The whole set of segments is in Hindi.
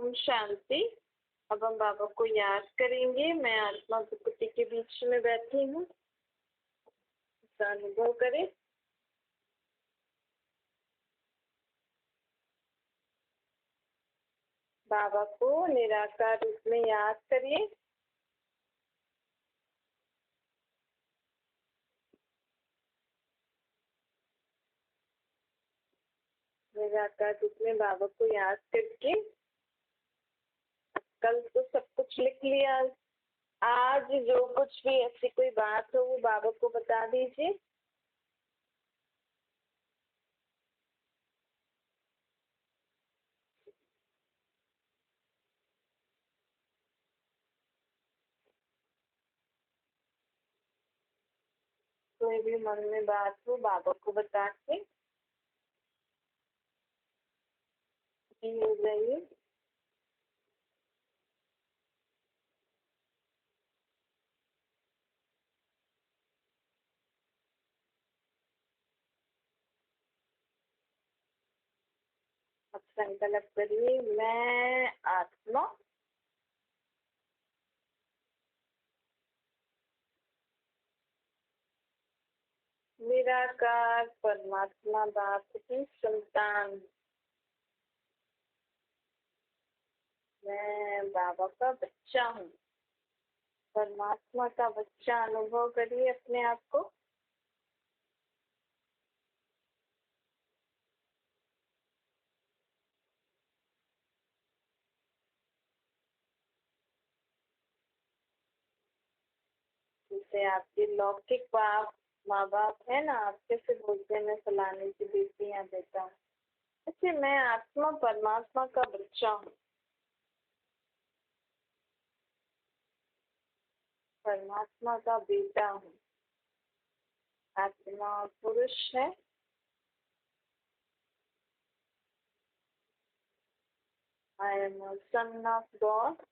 ओम शांति। अब हम बाबा को याद करेंगे। मैं आत्मा प्रकृति के बीच में बैठी हूँ, इसका अनुभव करें। बाबा को निराकार रूप में याद करिए। निराकार रूप में बाबा को याद करके कल तो सब कुछ लिख लिया, आज जो कुछ भी ऐसी कोई बात हो वो बाबा को बता दीजिए। कोई भी मन में बात हो बाबा को बता के हो जाइए। अब संकल्प करिए, मैं आत्मा निराकार परमात्मा बाप की संतान, मैं बाबा का बच्चा हूँ। परमात्मा का बच्चा अनुभव करिए अपने आप को। जैसे आपके लौकिक बाप माँ बाप है ना, आप कैसे बोलते हैं मैं फलाने की बेटी या बेटा, ऐसे मैं आत्मा परमात्मा का बच्चा हूँ। परमात्मा का बेटा हूँ। आत्मा पुरुष है, I am son of God.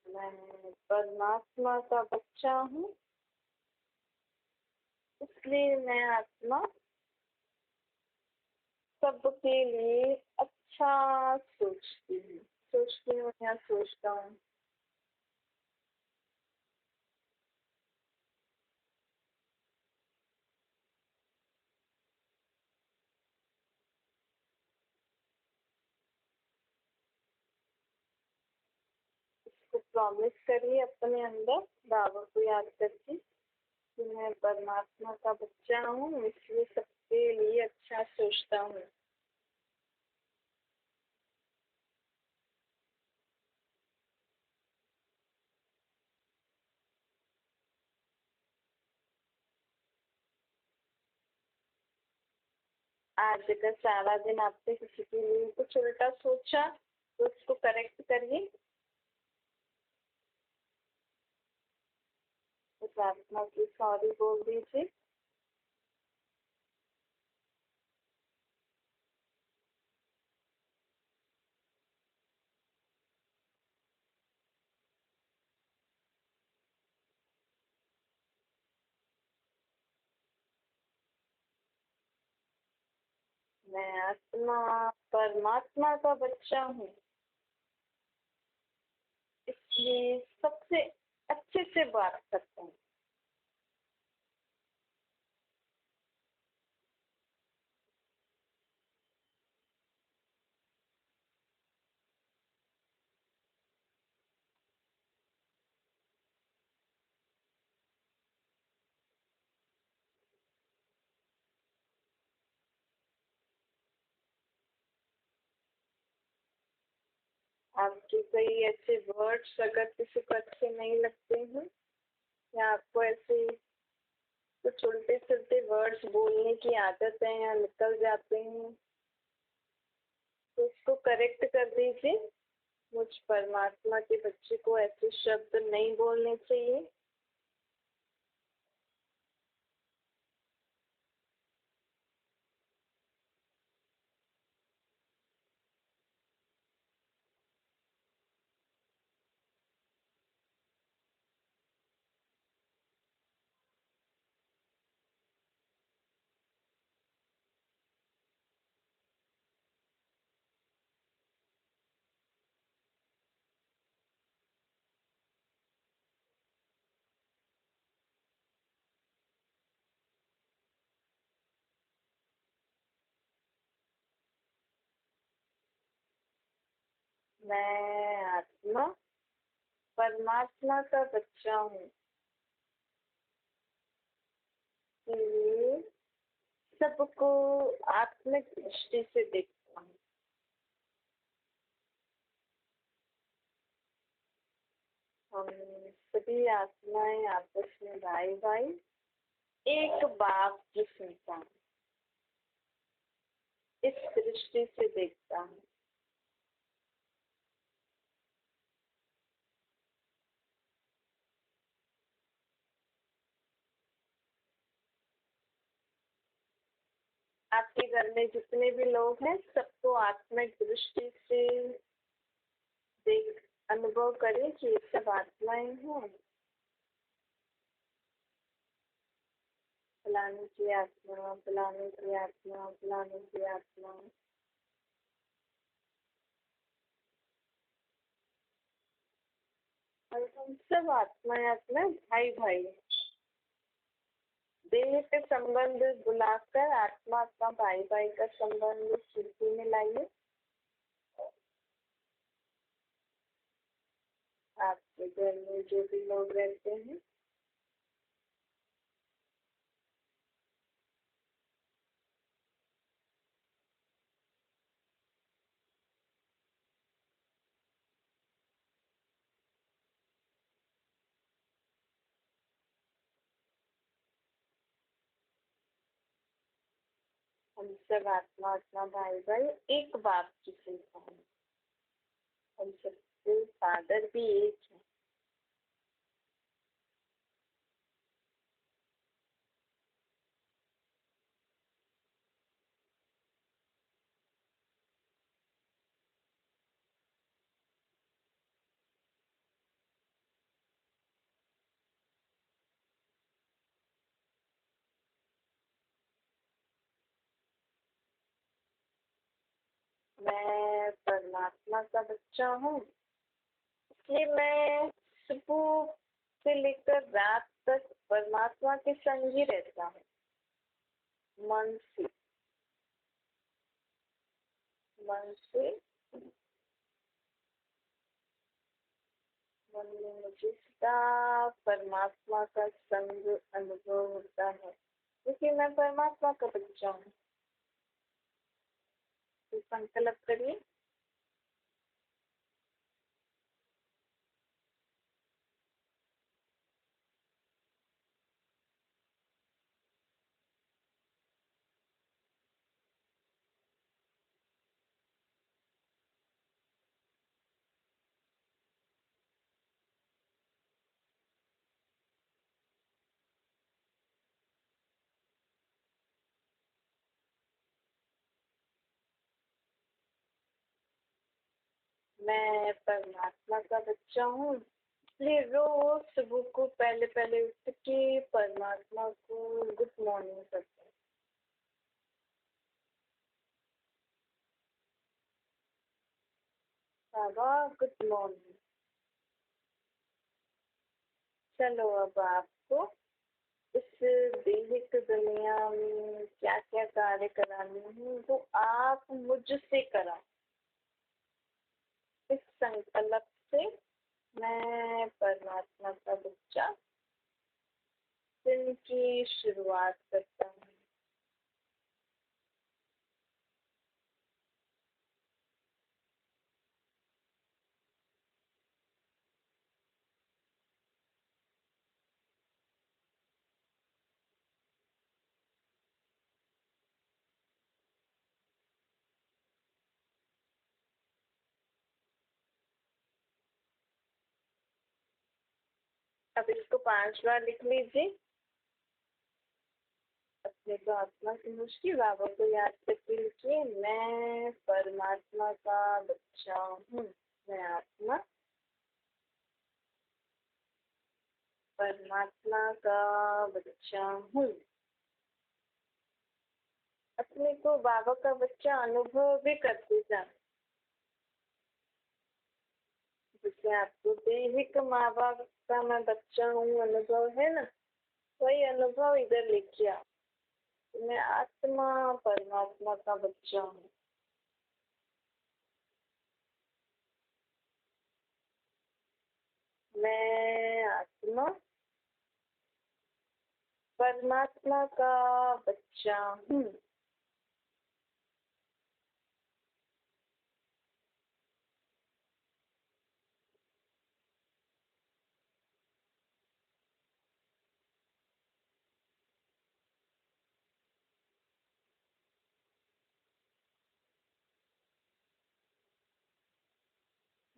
मैं परमात्मा का बच्चा हूँ, इसलिए मैं आत्मा सबके लिए अच्छा सोचती हूँ या सोचता हूँ। इसको प्रॉमिस करिए अपने अंदर बाबा को याद करके कि मैं परमात्मा का बच्चा हूँ, इसलिए सबके लिए अच्छा सोचता हूँ। आज अगर सारा दिन आपने किसी के लिए कुछ उल्टा सोचा तो उसको करेक्ट करिए। उस आत्मा की सॉरी बोल दीजिए। मैं आत्मा परमात्मा का बच्चा हूँ, इसलिए सबसे अच्छे से बात करता हूँ। आपके कोई ऐसे वर्ड्स अगर किसी को अच्छे नहीं लगते हैं या आपको ऐसे कुछ उल्टे सुलटे वर्ड्स बोलने की आदत है या निकल जाते हैं तो उसको करेक्ट कर दीजिए। मुझ रोज परमात्मा के बच्चे को ऐसे शब्द नहीं बोलने चाहिए? मैं आत्मा परमात्मा का बच्चा हूँ, इसलिए सबको आत्मिक दृष्टि से देखता हूँ। हम सभी आत्माएं आपस में भाई भाई, एक बाप की संतान, इस दृष्टि से देखता हूँ। आपके घर में जितने भी लोग हैं सबको आत्मिक दृष्टि से देख अनुभव करें कि ये सब आत्माएं हैं। फलाने की आत्मा, फलाने की आत्मा, फलाने की आत्मा। और हम सब आत्माएं भाई भाई, देह के संबंध बुलाकर आत्मा का भाई भाई का संबंध स्मृति में लाइए। आपके घर में जो भी लोग रहते हैं, हम सब आत्मा भाई भाई एक बाप की संतान। हम सबके फादर भी एक है। मैं परमात्मा का बच्चा हूँ, इसलिए मैं सुबह से लेकर रात तक परमात्मा के संग ही रहता हूँ। मन से, मन से मन में मुझे सदा परमात्मा का संग अनुभव होता है, क्योंकि मैं परमात्मा का बच्चा हूँ। तो संकल्प करिए। मैं परमात्मा का बच्चा हूँ, इसलिए रोज सुबह को पहले पहले उठ के परमात्मा को गुड मॉर्निंग करता हूँ। बाबा गुड मॉर्निंग। चलो अब आपको इस दैहिक दुनिया में क्या क्या कार्य कराने हैं वो आप मुझसे करा। इस संकल्प से मैं परमात्मा का बच्चा दिन की शुरुआत करता हूँ। 5 बार लिख लीजिए। अपने को आत्मा की मुश्किल बाबा को याद करके लिखिए। मैं परमात्मा का बच्चा हूँ। मैं आत्मा परमात्मा का बच्चा हूँ। अपने को बाबा का बच्चा अनुभव भी करते जाना। जैसे आपको दैहिक माँ बाप का मैं बच्चा हूँ अनुभव है ना, वही अनुभव इधर लिखिए आप। मैं आत्मा परमात्मा का बच्चा हूँ। मैं आत्मा परमात्मा का बच्चा हूँ।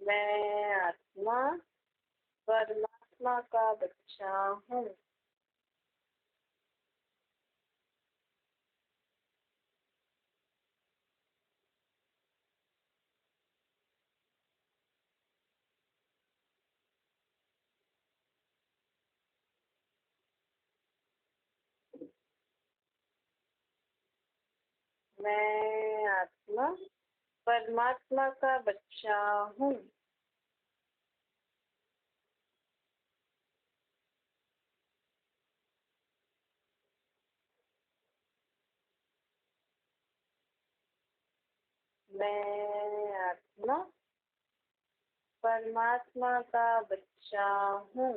मैं आत्मा परमात्मा का बच्चा हूँ। मैं आत्मा परमात्मा का बच्चा हूँ। मैं आत्मा परमात्मा का बच्चा हूँ।